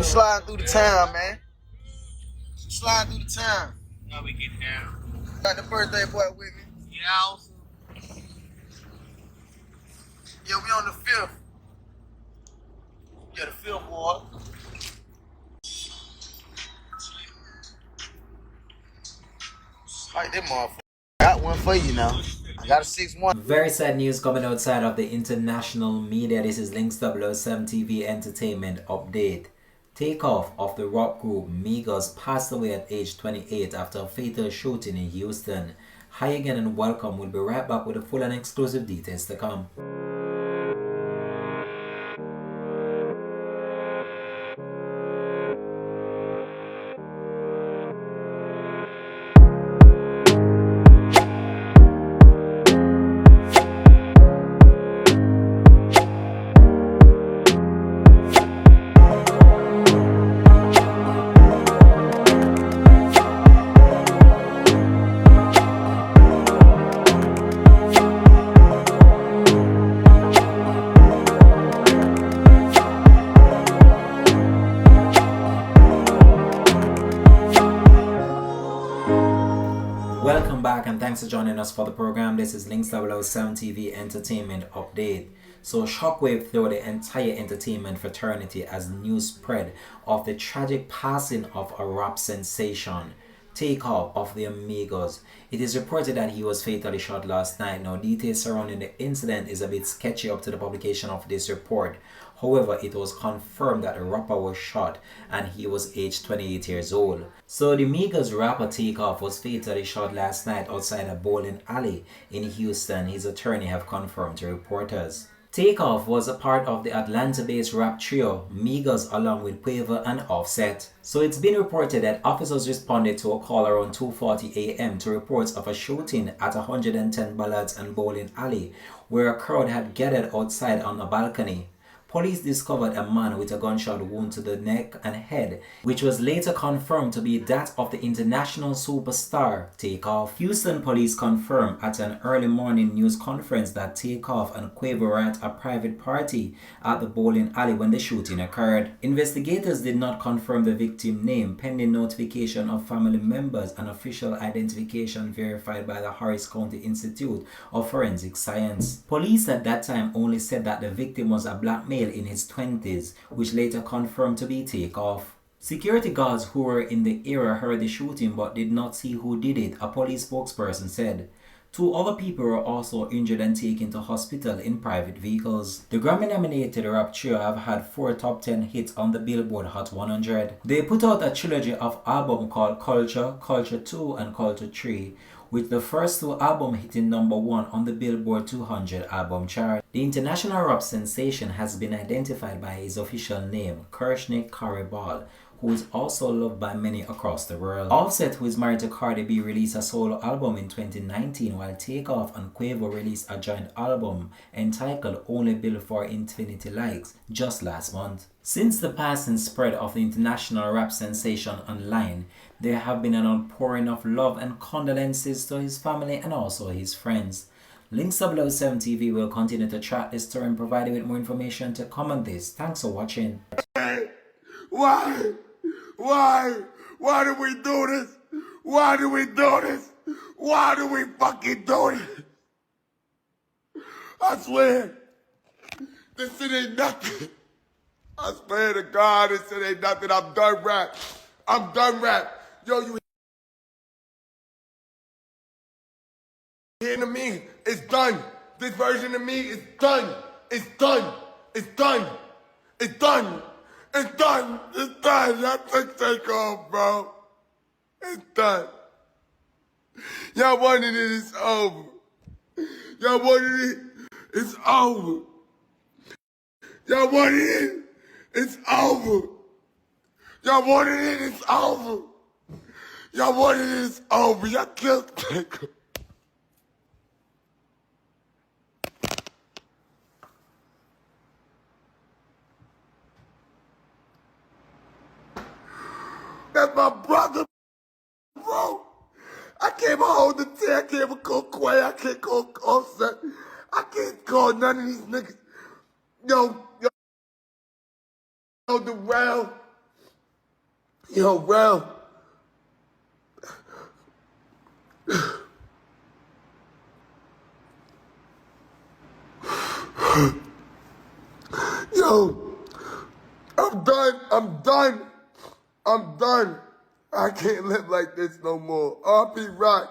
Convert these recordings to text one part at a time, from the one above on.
sliding through the town, man. Sliding through the town. How we get down? Got the birthday boy with me. Yeah. Yeah, we on the 5th. Yeah, the 5th, boy. Like that motherfucker. Got one for you now. I got a 6-1. Very sad news coming outside of the international media. This is Links 007 TV Entertainment Update. Takeoff of the rock group Migos passed away at age 28 after a fatal shooting in Houston. Hi again and welcome. We'll be right back with the full and exclusive details to come. Welcome back and thanks for joining us for the program. This is Links 007 TV Entertainment Update. So shockwave through the entire entertainment fraternity as news spread of the tragic passing of a rap sensation, Takeoff of the Migos. It is reported that he was fatally shot last night. Now details surrounding the incident is a bit sketchy up to the publication of this report. However, it was confirmed that the rapper was shot and he was aged 28 years old. So the Migos rapper Takeoff was fatally shot last night outside a bowling alley in Houston, his attorney have confirmed to reporters. Takeoff was a part of the Atlanta-based rap trio Migos along with Quavo and Offset. So it's been reported that officers responded to a call around 2:40 a.m. to reports of a shooting at 110 Ballads and Bowling Alley where a crowd had gathered outside on a balcony. Police discovered a man with a gunshot wound to the neck and head, which was later confirmed to be that of the international superstar Takeoff. Houston police confirmed at an early morning news conference that Takeoff and Quavo were at a private party at the bowling alley when the shooting occurred. Investigators did not confirm the victim name pending notification of family members and official identification verified by the Harris County Institute of Forensic Science. Police at that time only said that the victim was a black male in his 20s, which later confirmed to be Takeoff. Security guards who were in the area heard the shooting but did not see who did it, a police spokesperson said. 2 other people were also injured and taken to hospital in private vehicles. The Grammy-nominated rap trio have had 4 top 10 hits on the Billboard Hot 100. They put out a trilogy of albums called Culture, Culture 2 and Culture 3, with the first 2 albums hitting #1 on the Billboard 200 album chart. The international rap sensation has been identified by his official name, Kershnik Karibal, who is also loved by many across the world. Offset, who is married to Cardi B, released a solo album in 2019, while Takeoff and Quavo released a joint album entitled Only Built for Infinity Likes just last month. Since the passing spread of the international rap sensation online, there have been an outpouring of love and condolences to his family and also his friends. Links 007 TV will continue to track this story and provide you with more information to come on this. Thanks for watching. Why? Why do we do this? Why do we do this? Why do we fucking do this? I swear, this shit ain't nothing. I swear to God, this shit ain't nothing. I'm done rap. I'm done rap. Yo, you hearing me? It's done. This version of me is done. It's done. It's done. It's done. It's done. It's done. That took Takeoff, bro. It's done. Y'all wanted it. It's over. Y'all wanted it. It's over. Y'all wanted it. It's over. Y'all wanted it. It's over. Y'all wanted it. It's over. Y'all killed Takeoff. That's my brother, bro. I can't hold the T. I can't call Quay. I can't call Offset. I can't call none of these niggas. Yo, Darrell. Yo, bro. Yo, I'm done. I'm done. I'm done. I can't live like this no more. RP Rock,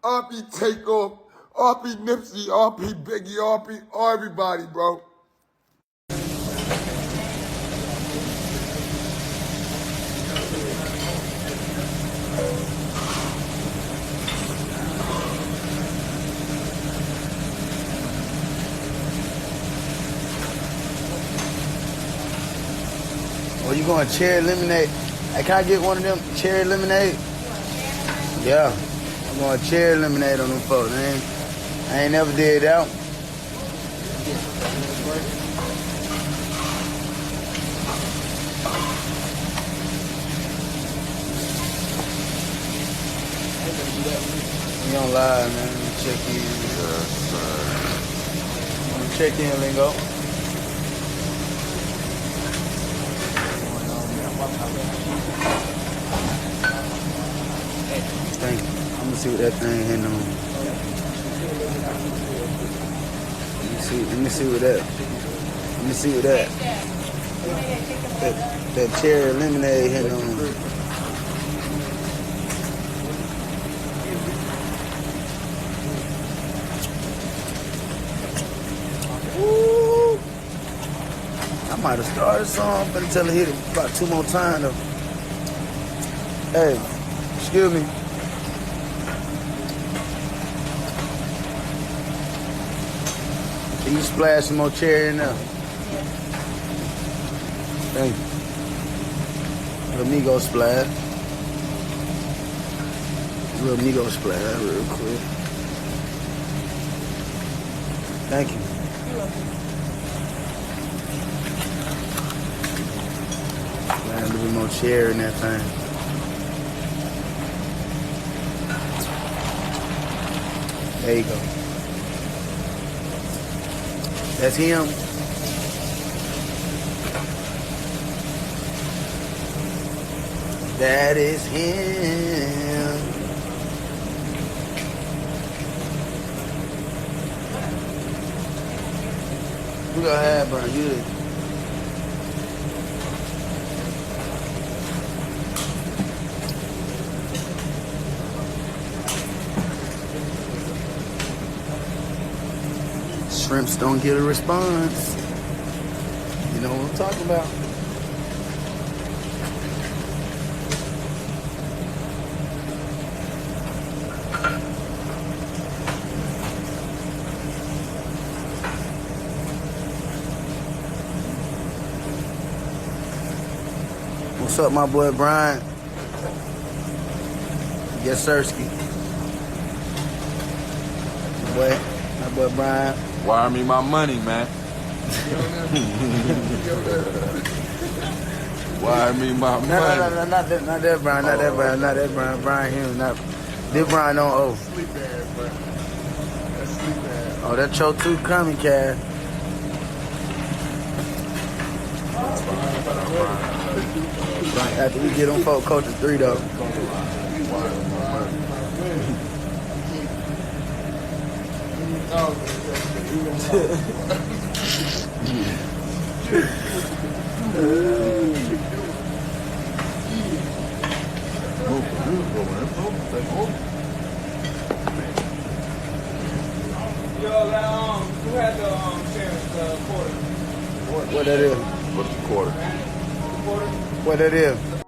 RP Takeoff, RP Nipsey, RP Biggie, RP everybody, bro. Oh, you going cherry lemonade? Hey, can I get one of them cherry lemonade? Yeah. I'm going cherry lemonade on them folks, man. I ain't never did that one. You don't lie, man. Let me check in. Let me check in, Lingo. Thank you. I'm gonna see what that thing hitting on. Let me see what that. Let me see what that cherry lemonade hitting on. Woo! I might have started a song, but until I hit it about 2 more times though. Hey, excuse me. Can you splash some more cherry in there? Thank you. Little Migos splash. Little Migos splash real quick. Thank you. Add a little bit more cherry in that thing. There you go. That's him. That is him. Who got hair burn? You did. Shrimps don't get a response. You know what I'm talking about. What's up, my boy Brian? Yes, Sirski. My boy Brian. Wire me my money, man. Wire me my money. No, not that Brian, not that Brian. Brian him, not this Brian on O. Sleep ass, bro. That's sleep ass. Oh, that Cho 2 coming, Cash. After we get them folk coaches 3 though. Yo, who had the sheriff's quarter? What that is? What's the quarter? Quarter? What that is?